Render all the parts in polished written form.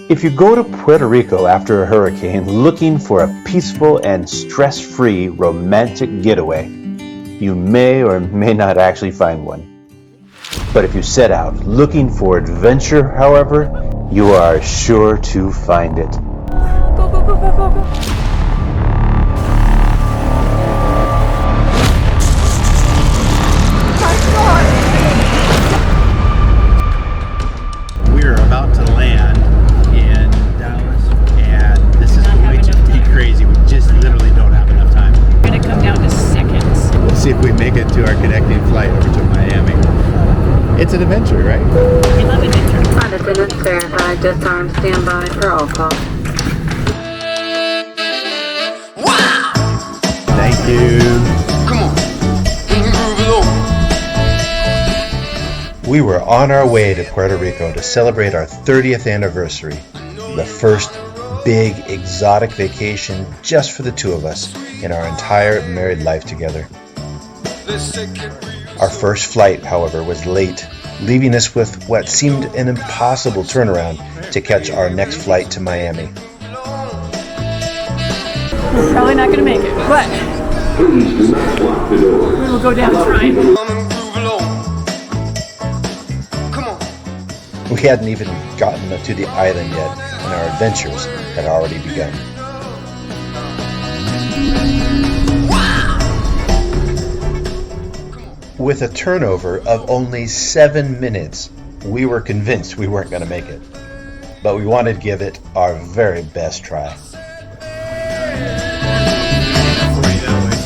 If you go to Puerto Rico after a hurricane looking for a peaceful and stress-free romantic getaway, you may or may not actually find one. But if you set out looking for adventure, however, you are sure to find it. Go, go, go, go, go, go. We're about to land in Dallas, and this is going to be crazy. We just literally don't have enough time. We're gonna come down to seconds. We'll see if we make it to our connecting flight over to Miami. It's an adventure, right? I love adventure. Flight attendants verify just arm standby for all calls. Thank you. Come on, move along. We were on our way to Puerto Rico to celebrate our 30th anniversary, the first big exotic vacation just for the two of us in our entire married life together. Our first flight, however, was late, leaving us with what seemed an impossible turnaround to catch our next flight to Miami. We're probably not gonna make it, but we will go down trying. We hadn't even gotten to the island yet, and our adventures had already begun. With a turnover of only 7 minutes, we were convinced we weren't going to make it. But we wanted to give it our very best try.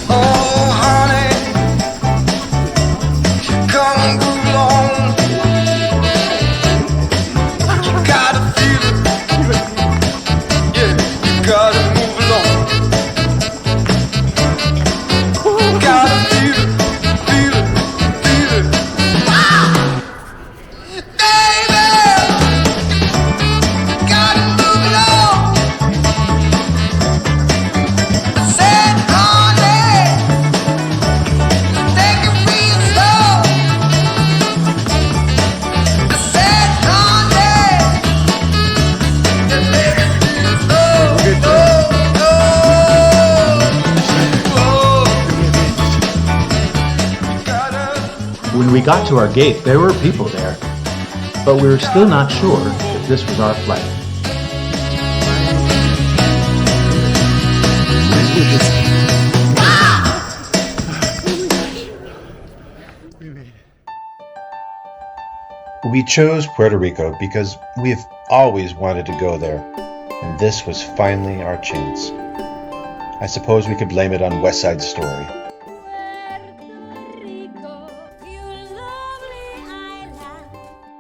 Oh, honey, come along. You gotta feel it. Yeah, you gotta move along. Gotta feel it, feel it, feel it. Baby, gotta move along. I said, honey, take it real slow. I said, honey, take it real slow. When we got to our gate, there were people there, but we were still not sure if this was our flight. We chose Puerto Rico because we've always wanted to go there, and this was finally our chance. I suppose we could blame it on West Side Story.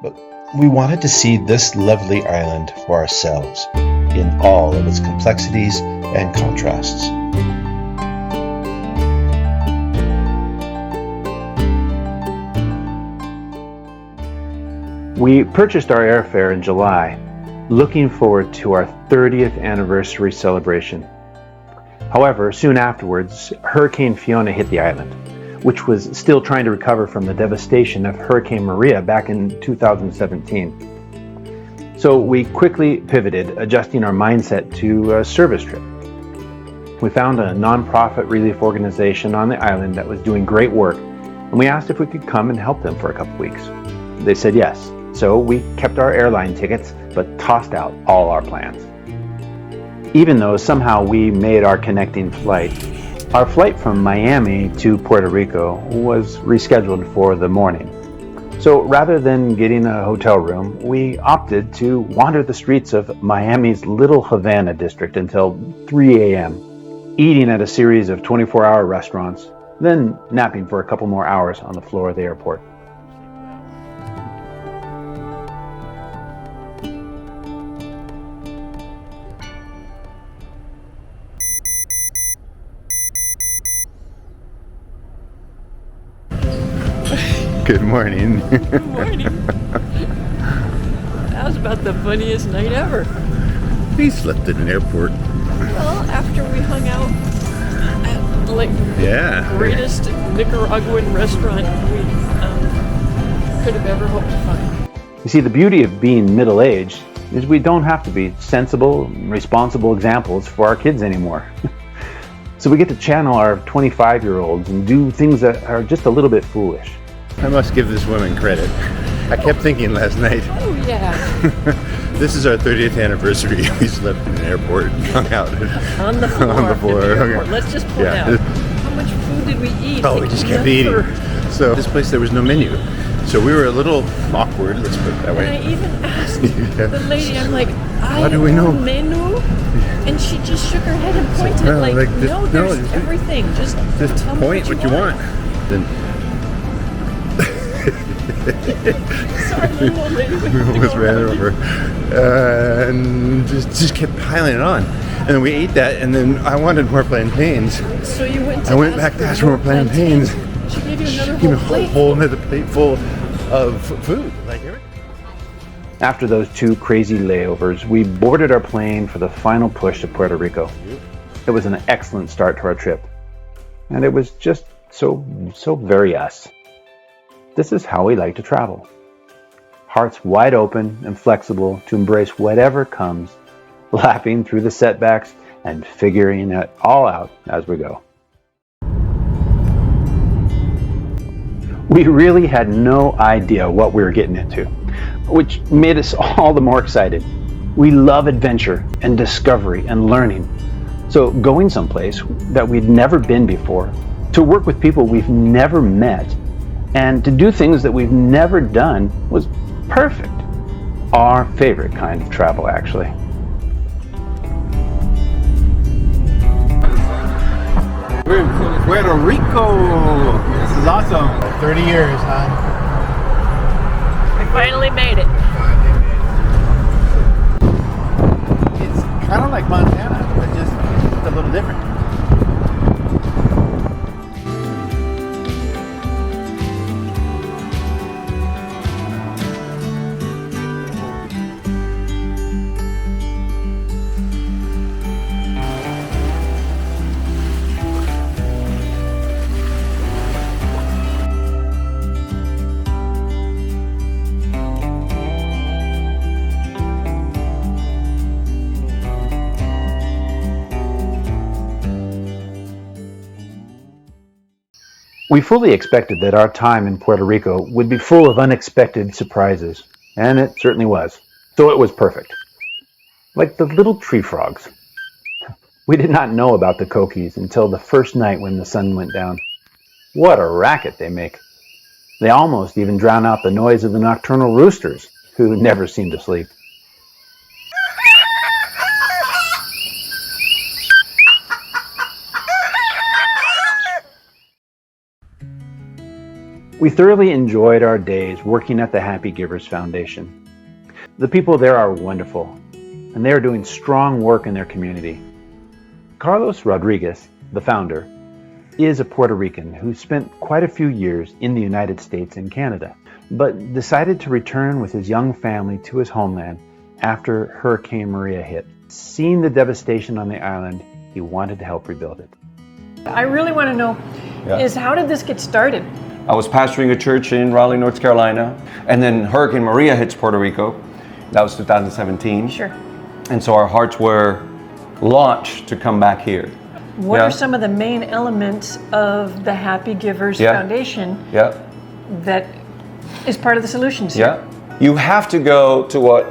But we wanted to see this lovely island for ourselves, in all of its complexities and contrasts. We purchased our airfare in July, looking forward to our 30th anniversary celebration. However, soon afterwards, Hurricane Fiona hit the island, which was still trying to recover from the devastation of Hurricane Maria back in 2017. So we quickly pivoted, adjusting our mindset to a service trip. We found a nonprofit relief organization on the island that was doing great work, and we asked if we could come and help them for a couple weeks. They said yes, so we kept our airline tickets, but tossed out all our plans. Even though somehow we made our connecting flight, our flight from Miami to Puerto Rico was rescheduled for the morning. So rather than getting a hotel room, we opted to wander the streets of Miami's Little Havana district until 3 a.m., eating at a series of 24-hour restaurants, then napping for a couple more hours on the floor of the airport. Good morning. Good morning. That was about the funniest night ever. We slept in an airport. Well, after we hung out at like Yeah. the greatest Nicaraguan restaurant we could have ever hoped to find. You see, the beauty of being middle-aged is we don't have to be sensible, responsible examples for our kids anymore. So we get to channel our 25-year-olds and do things that are just a little bit foolish. I must give this woman credit. I kept thinking last night, Oh, yeah. this is our 30th anniversary. We slept in an airport, hung out On the floor. on the floor. in the Okay. airport. Let's just point Yeah. out. How much food did we eat? Oh, we Like, just kept never. eating. So this place, there was no menu. So we were a little awkward, let's put it that And I way. even asked Yeah. the lady, I'm like, How do we know? menu? And she just shook her head and pointed No, like, like this- no, no, there's just- everything. Just tell me Point what you want. Then Sorry, the little lady we almost ran over. And just kept piling it on. And then we ate that, and then I wanted more plantains. So you went to I went back to ask for more plantains. She gave you another Give me whole plate. whole another plate full of food. Like everything. After those 2 crazy layovers, we boarded our plane for the final push to Puerto Rico. It was an excellent start to our trip. And it was just so very us. This is how we like to travel. Hearts wide open and flexible to embrace whatever comes, laughing through the setbacks and figuring it all out as we go. We really had no idea what we were getting into, which made us all the more excited. We love adventure and discovery and learning. So going someplace that we'd never been before, to work with people we've never met, and to do things that we've never done was perfect. Our favorite kind of travel, actually. We're in Puerto Rico. This is awesome. 30 years, huh? We finally made it. It's kind of like Montana, but just a little different. We fully expected that our time in Puerto Rico would be full of unexpected surprises, and it certainly was. So it was perfect. Like the little tree frogs. We did not know about the coquis until the first night when the sun went down. What a racket they make. They almost even drown out the noise of the nocturnal roosters, who never seem to sleep. We thoroughly enjoyed our days working at the Happy Givers Foundation. The people there are wonderful, and they are doing strong work in their community. Carlos Rodriguez, the founder, is a Puerto Rican who spent quite a few years in the United States and Canada, but decided to return with his young family to his homeland after Hurricane Maria hit. Seeing the devastation on the island, he wanted to help rebuild it. I really want to know is how did this get started? I was pastoring a church in Raleigh, North Carolina, and then Hurricane Maria hits Puerto Rico. That was 2017. Sure. And so our hearts were launched to come back here. What Yeah. are some of the main elements of the Happy Givers Yeah. Foundation Yeah, that is part of the solutions? yeah. You have to go to what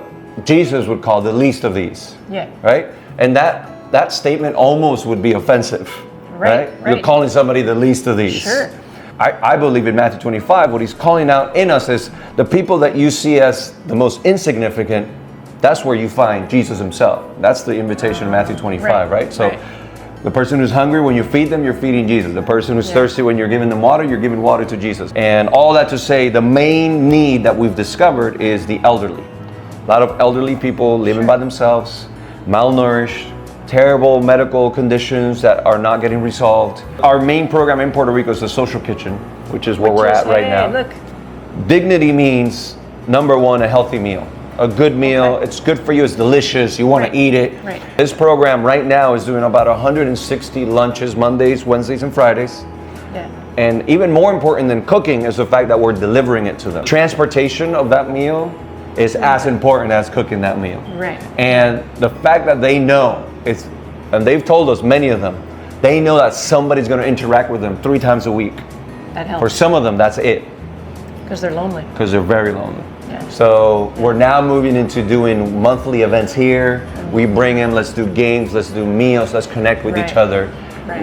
Jesus would call the least of these. Yeah. Right? And that statement almost would be offensive. Right, You're right. calling somebody the least of these. Sure. I believe in Matthew 25, what he's calling out in us is the people that you see as the most insignificant, that's where you find Jesus himself. That's the invitation of Matthew 25, right? So the person who's hungry, when you feed them, you're feeding Jesus. The person who's thirsty, when you're giving them water, you're giving water to Jesus. And all that to say, the main need that we've discovered is the elderly. A lot of elderly people living by themselves, malnourished, terrible medical conditions that are not getting resolved. Our main program in Puerto Rico is the Social Kitchen, which is where we're at right now. Look, Dignity means, number one, a healthy meal. A good meal, it's good for you, it's delicious, you want to eat it. Right. This program right now is doing about 160 lunches, Mondays, Wednesdays, and Fridays. yeah. And even more important than cooking is the fact that we're delivering it to them. Transportation of that meal is as important as cooking that meal. Right. And the fact that they know, and they've told us, many of them, they know that somebody's going to interact with them 3 times a week. That helps. For some of them, that's it. Because they're lonely. Because they're very lonely. Yeah. So we're now moving into doing monthly events here. We bring in, let's do games, let's do meals, let's connect with each other,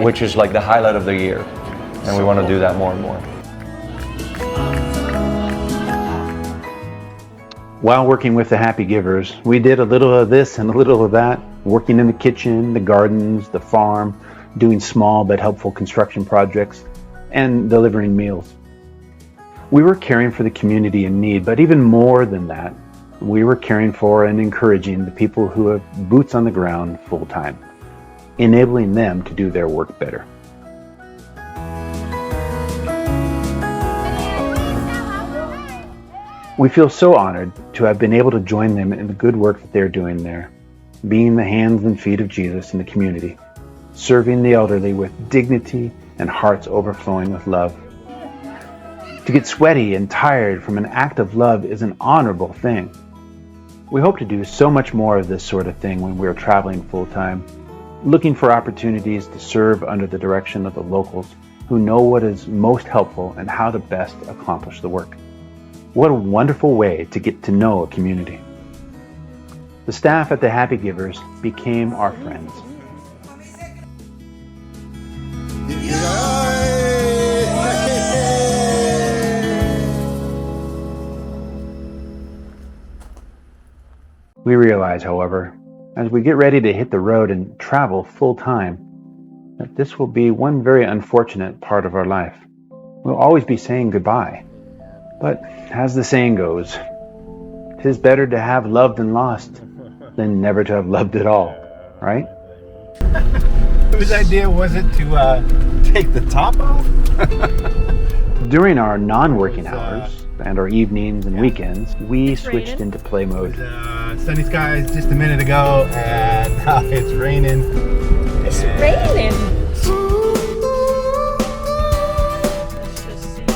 which is like the highlight of the year. And we want to do that more and more. While working with the Happy Givers, we did a little of this and a little of that, working in the kitchen, the gardens, the farm, doing small but helpful construction projects, and delivering meals. We were caring for the community in need, but even more than that, we were caring for and encouraging the people who have boots on the ground full time, enabling them to do their work better. We feel so honored to have been able to join them in the good work that they're doing there, being the hands and feet of Jesus in the community, serving the elderly with dignity and hearts overflowing with love. To get sweaty and tired from an act of love is an honorable thing. We hope to do so much more of this sort of thing when we're traveling full-time, looking for opportunities to serve under the direction of the locals who know what is most helpful and how to best accomplish the work. What a wonderful way to get to know a community. The staff at the Happy Givers became our friends. We realize, however, as we get ready to hit the road and travel full time, that this will be one very unfortunate part of our life. We'll always be saying goodbye. But as the saying goes, 'tis better to have loved and lost than never to have loved at all, right? Whose idea was it to take the top off? During our non-working hours and our evenings and weekends, we switched into play mode. Sunny skies just a minute ago, and now it's raining. It's raining. Let's just see the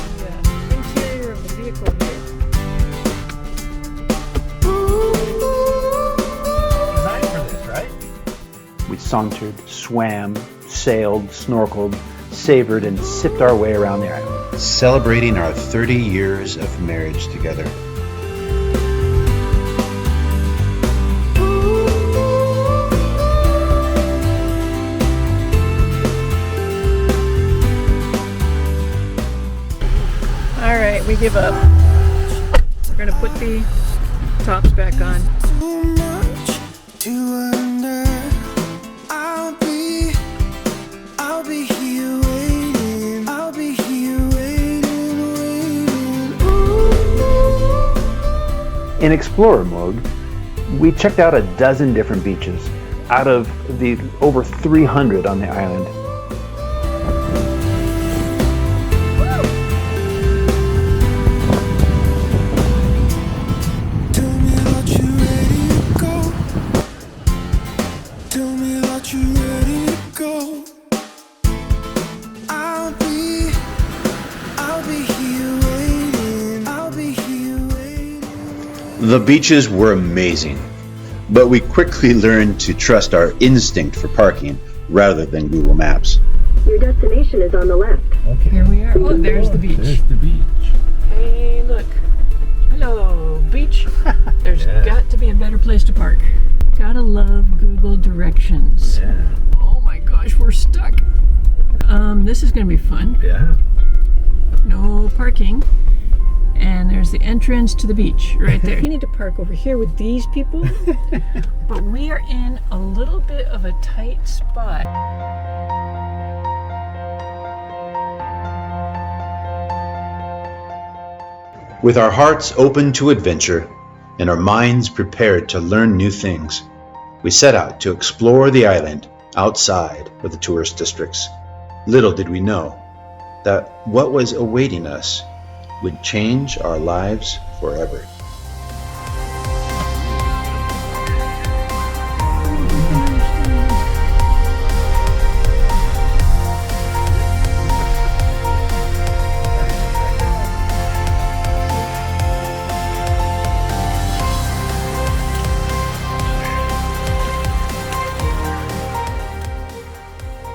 interior of the vehicle here. Designed for this, right? We sauntered, swam, sailed, snorkeled, savored, and sipped our way around the island. Celebrating our 30 years of marriage together. All right, we give up. We're gonna put the tops back on. In explorer mode, we checked out a dozen different beaches out of the over 300 on the island. The beaches were amazing, but we quickly learned to trust our instinct for parking rather than Google Maps. Your destination is on the left. Okay. Here we are. Oh, there's the beach. There's the beach. Hey, look. Hello, beach. There's got to be a better place to park. Gotta love Google directions. Yeah. Oh my gosh, we're stuck. This is gonna be fun. Yeah. No parking. And there's the entrance to the beach right there. We need to park over here with these people, but we are in a little bit of a tight spot. With our hearts open to adventure and our minds prepared to learn new things, we set out to explore the island outside of the tourist districts. Little did we know that what was awaiting us would change our lives forever.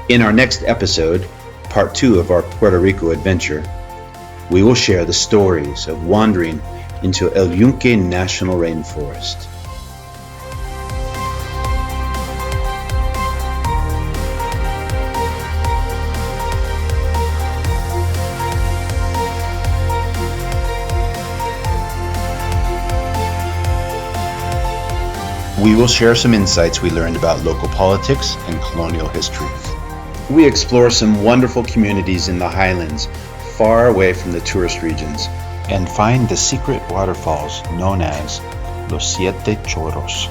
In our next episode, part 2 of our Puerto Rico adventure, we will share the stories of wandering into El Yunque National Rainforest. We will share some insights we learned about local politics and colonial history. We explore some wonderful communities in the highlands, far away from the tourist regions, and find the secret waterfalls known as Los Siete Choros.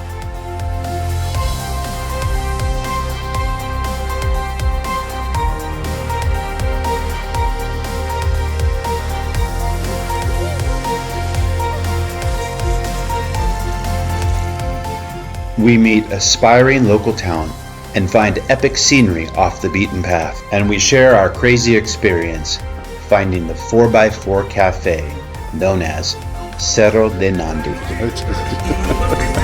We meet aspiring local talent and find epic scenery off the beaten path. And we share our crazy experience finding the 4x4 cafe known as Cerro de Nandi.